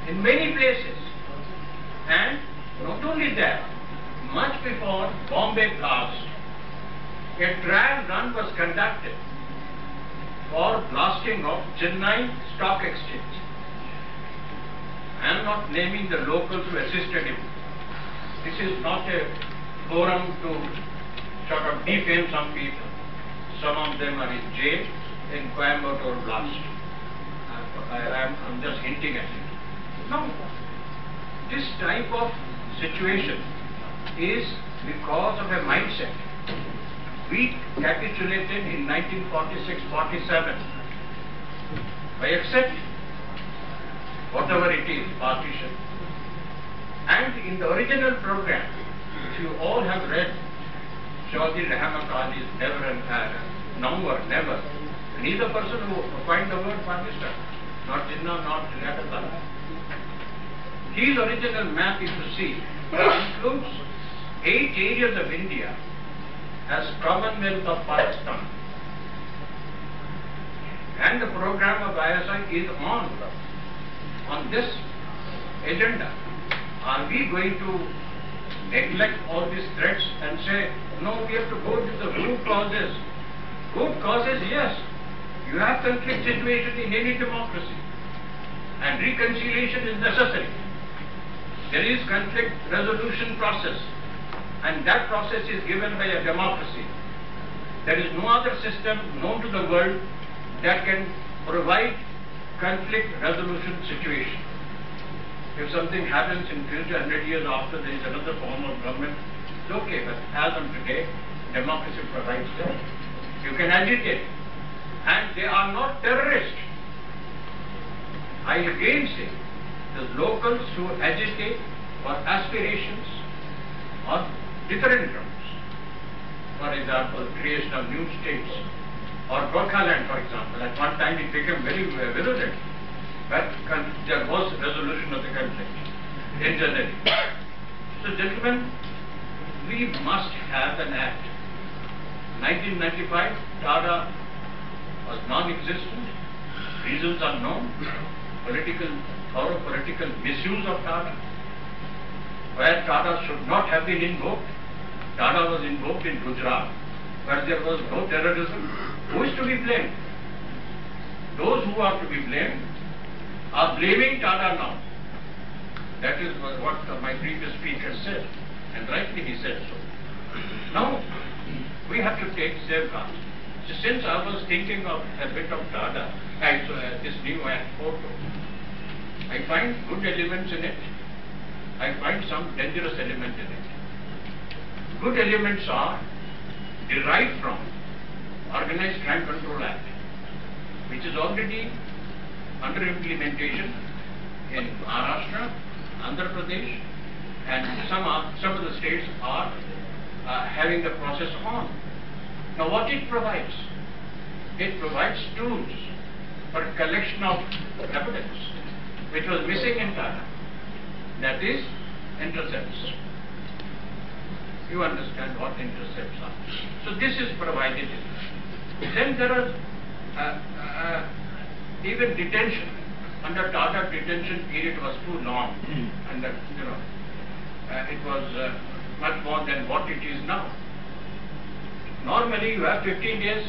in many places. And not only that, much before Bombay blast, a trial run was conducted for blasting of Chennai Stock Exchange. I am not naming the locals who assisted him. This is not a forum to sort of defame some people. Some of them are in jail in Coimbatore blast. I'm just hinting at it. No, this type of situation is because of a mindset. We capitulated in 1946-47 by accepting whatever it is, partition. And in the original program, if you all have read Chaudhry Rahmat Ali's never, and he's the person who coined the word Pakistan, not Jinnah, not Yakata. His original map, if you see, includes 8 areas of India as Commonwealth of Pakistan. And the program of ISI is on this agenda. Are we going to neglect all these threats and say, no, we have to go to the root causes? Root causes, yes. You have conflict situation in any democracy. And reconciliation is necessary. There is conflict resolution process. And that process is given by a democracy. There is no other system known to the world that can provide conflict resolution situation. If something happens in future 100 years after there is another form of government, it's okay, but as of today, democracy provides that. You can agitate. And they are not terrorists. I again say, the locals who agitate for aspirations on different grounds. For example, creation of new states, or Gorkhaland, for example. At one time it became very virulent, but there was resolution of the conflict internally. So, gentlemen, we must have an act. 1995, Tata was non-existent. Reasons are known. Political misuse of Tata, where Tata should not have been invoked. Tata was invoked in Gujarat, where there was no terrorism. Who is to be blamed? Those who are to be blamed are blaming Tata now. That is what my previous speaker said, and rightly he said so. Now, we have to take safeguards. So since I was thinking of a bit of Tata, this new photo, I find good elements in it. I find some dangerous elements in it. Good elements are derived from Organized Crime Control Act, which is already under implementation in Maharashtra, Andhra Pradesh, and some of the states are having the process on. Now what it provides? It provides tools for collection of evidence, which was missing in Tata. That is intercepts. You understand what intercepts are. So this is provided. Then there are even detention. Under Tata, detention period was too long, and it was much more than what it is now. Normally, you have 15 days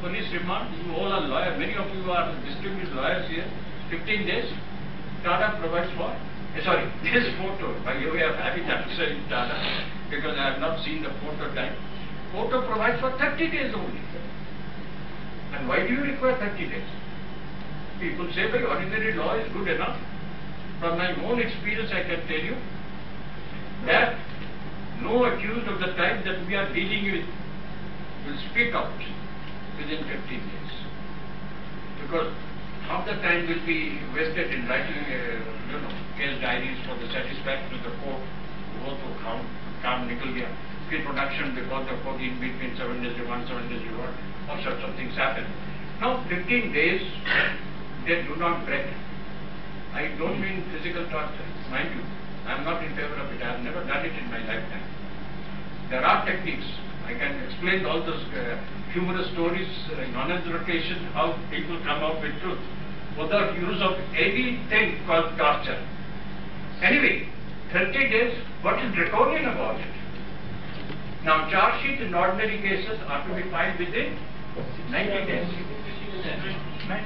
police remand. You all are lawyers. Many of you are distinguished lawyers here. 15 days. Tata provides for. Sorry, this photo. By the way of having answer in Tata, because I have not seen the photo time. Photo provides for 30 days only. And why do you require 30 days? People say, by ordinary law is good enough. From my own experience, I can tell you that no accused of the type that we are dealing with will speak out within 15 days. Because half the time will be wasted in writing, case diaries for the satisfaction of the court. Go to काम निकल गया. Pre-production because the court in between 7 days remand, 7 days reward, all sorts of things happen. Now 15 days, they do not break. I don't mean physical torture, mind you. I am not in favor of it. I have never done it in my lifetime. There are techniques. I can explain all those humorous stories on another occasion, how people come up with truth. without use of anything called torture. Anyway, 30 days, what is draconian about it? Now, charge sheets in ordinary cases are to be filed within 90 days.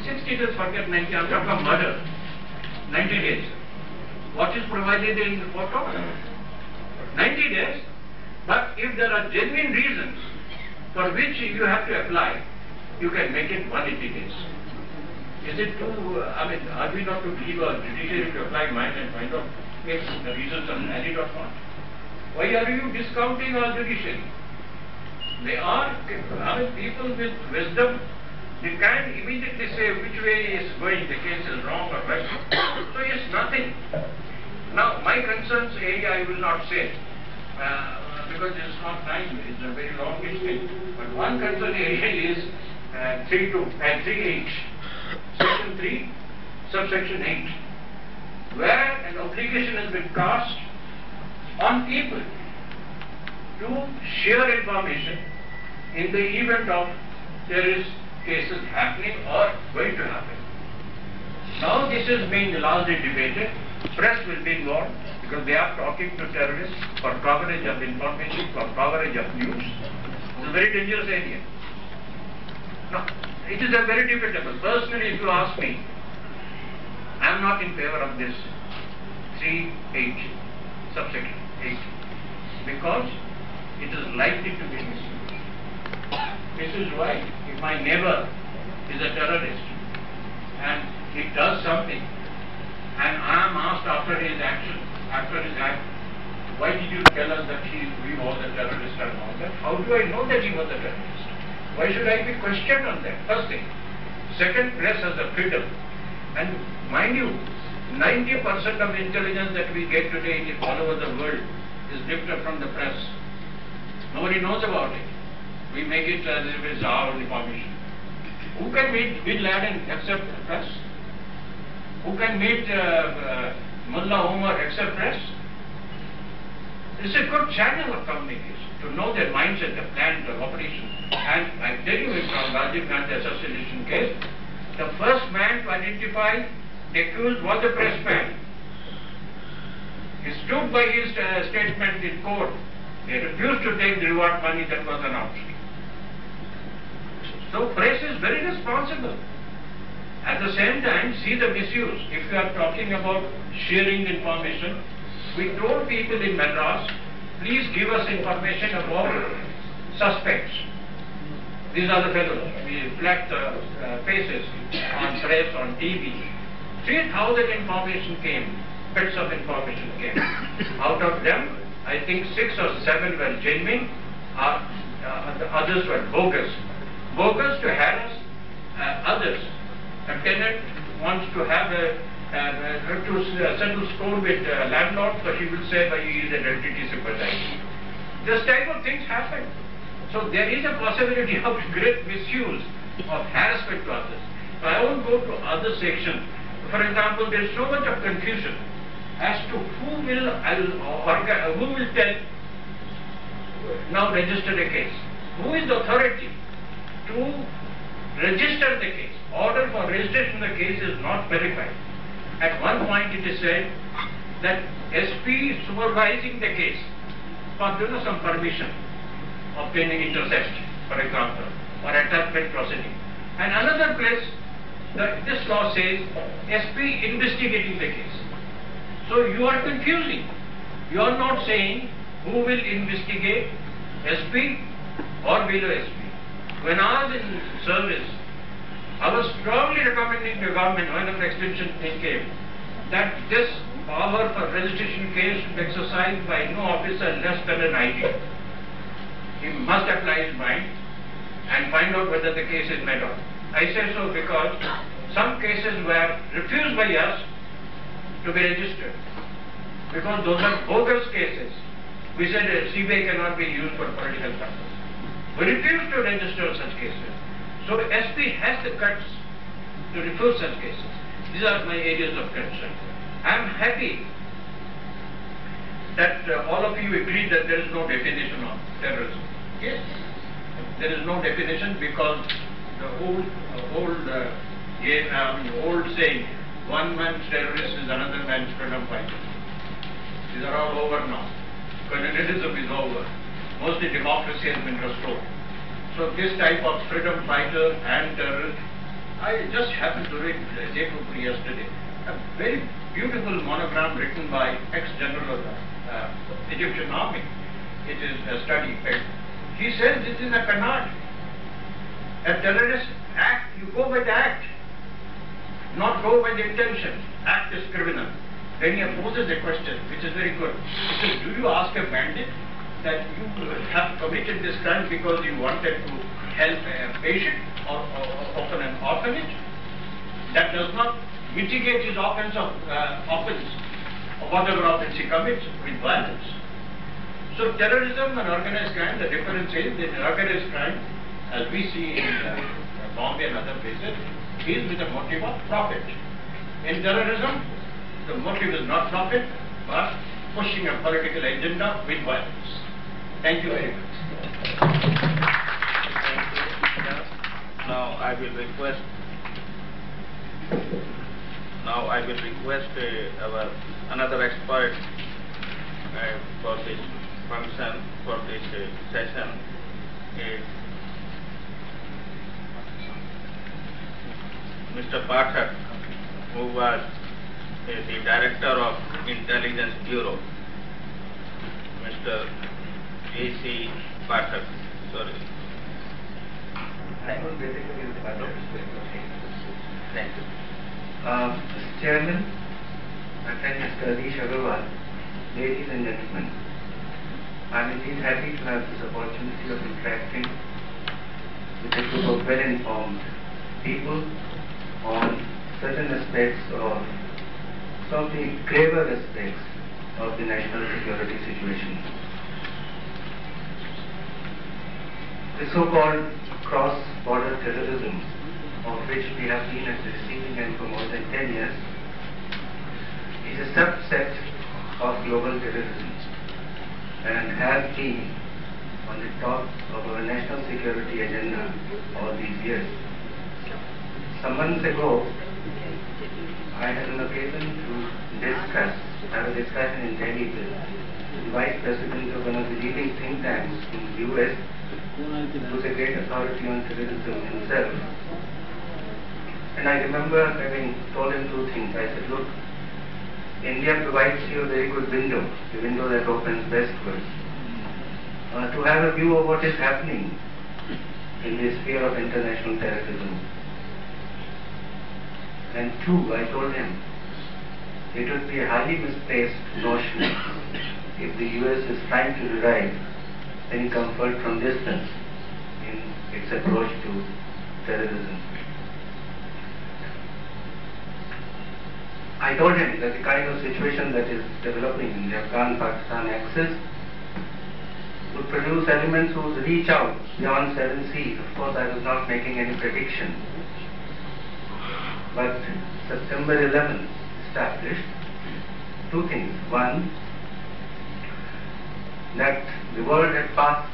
60 days, forget 90, I'm talking about murder. 90 days. What is provided in the photo? 90 days. But if there are genuine reasons for which you have to apply, you can make it 180 days. Is it too, are we not to leave a judiciary to apply mind and find out if the reasons are valid or not? Why are you discounting our judiciary? They are, people with wisdom, they can immediately say which way is going, the case is wrong or right. So it's nothing. Now, my concerns area I will not say, because it's not time, it's a very long history. But one concern area is 3H, Section 3, subsection 8, where an obligation has been cast on people to share information in the event of terrorist cases happening or going to happen. Now this is being largely debated. Press will be involved because they are talking to terrorists for coverage of information, for coverage of news. It's a very dangerous area. Now, it is a very debatable. Personally, if you ask me, I am not in favor of this 3H, subsection 8, because it is likely to be misused. This is why if my neighbor is a terrorist and he does something and I am asked after his action, after his act, why did you tell us that he was a terrorist and all that? How do I know that he was a terrorist? Why should I be questioned on that? First thing. Second, press has a freedom. And mind you, 90% of intelligence that we get today all over the world is lifted from the press. Nobody knows about it. We make it as if it's our information. Who can meet Bin Laden except the press? Who can meet Mullah Omar except press? It's a good channel of communication to know their mindset, the plan, the operation. And I tell you, from Rajiv Gandhi assassination case, the first man to identify the accused was a press man. He stood by his statement in court. He refused to take the reward money that was announced. So press is very responsible. At the same time, see the misuse. If you are talking about sharing information, we told people in Madras, please give us information about suspects. These are the fellows. We flagged the faces on press, on TV. 3,000 information came, bits of information came. Out of them, I think 6 or 7 were genuine, the others were bogus. Bogus to harass others. A tenant wants to have to settle score with landlord, so he will say that he is an LTT sympathizer. This type of things happen. So there is a possibility of great misuse of harassment to others. So I won't go to other section. For example, there is so much of confusion as to who will tell now register a case. Who is the authority to register the case? Order for registration of the case is not verified. At one point it is said that SP is supervising the case for some permission, obtaining intercept, for example, or attachment proceeding. And another place, this law says SP investigating the case. So you are confusing. You are not saying who will investigate, SP or below SP. When I was in service, I was strongly recommending the government when the extension thing came that this power for registration case should be exercised by no officer less than an IG. He must apply his mind and find out whether the case is met or not. I say so because some cases were refused by us to be registered because those are bogus cases. We said CBI cannot be used for political purposes. We refused to register such cases. So SP has the guts to refuse such cases. These are my areas of concern. I am happy that all of you agree that there is no definition of terrorism. Yes, there is no definition because the old Old saying, one man's terrorist is another man's freedom fighter. These are all over now. Colonialism is over. Mostly democracy has been restored. So this type of freedom fighter and terrorist, I just happened to read yesterday, a very beautiful monogram written by ex-general of the Egyptian army. It is a study. He says this is a canard. A terrorist act, you go by the act, not go by the intention. Act is criminal. Then he poses a question, which is very good. He says, do you ask a bandit that you have committed this crime because you wanted to help a patient or open an orphanage? That does not mitigate his offense or whatever offense he commits with violence. So terrorism and organized crime, the difference is that in organized crime, as we see in Bombay and other places, is with the motive of profit. In terrorism, the motive is not profit, but pushing a political agenda with violence. Thank you very much. Now I will request our another expert for this function, for this session, is Mr. Pathak, who was the Director of Intelligence Bureau. Mr. A.C. Pathak. Sorry. Thank you. Mr. Chairman, my friend Mr. Harish, ladies and gentlemen, I am indeed happy to have this opportunity of interacting with a group of well-informed people on certain aspects of some of the graver aspects of the national security situation. The so-called cross-border terrorism, of which we have been at the receiving end for more than 10 years, is a subset of global terrorism and has been on the top of our national security agenda all these years. Some months ago, I had an occasion to have a discussion in Delhi with the Vice President of one of the leading think tanks in the US, who is a great authority on terrorism himself. And I remember having told him two things. I said, look, India provides you a very good window, the window that opens westwards, to have a view of what is happening in the sphere of international terrorism. And two, I told him, it would be a highly misplaced notion if the US is trying to derive any comfort from distance in its approach to terrorism. I told him that the kind of situation that is developing in the Afghan-Pakistan axis would produce elements who would reach out beyond 7 seas. Of course, I was not making any prediction. But September 11th established two things. One, that the world had passed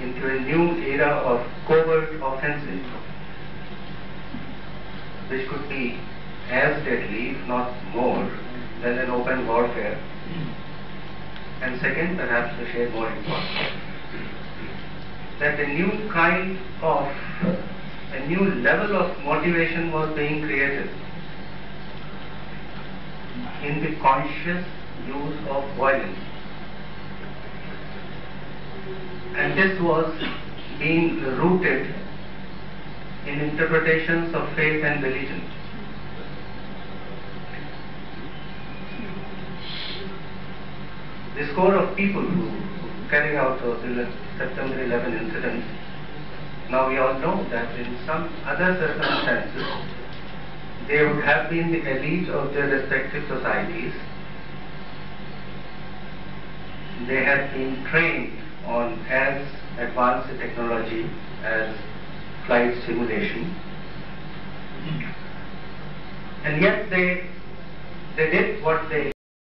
into a new era of covert offensive, which could be as deadly, if not more, than an open warfare. And second, perhaps a shade more important, that a new level of motivation was being created in the conscious use of violence. And this was being rooted in interpretations of faith and religion. The score of people who carried out those September 11 incidents, now we all know that in some other circumstances, they would have been the elite of their respective societies. They had been trained on as advanced a technology as flight simulation. And yet they did what they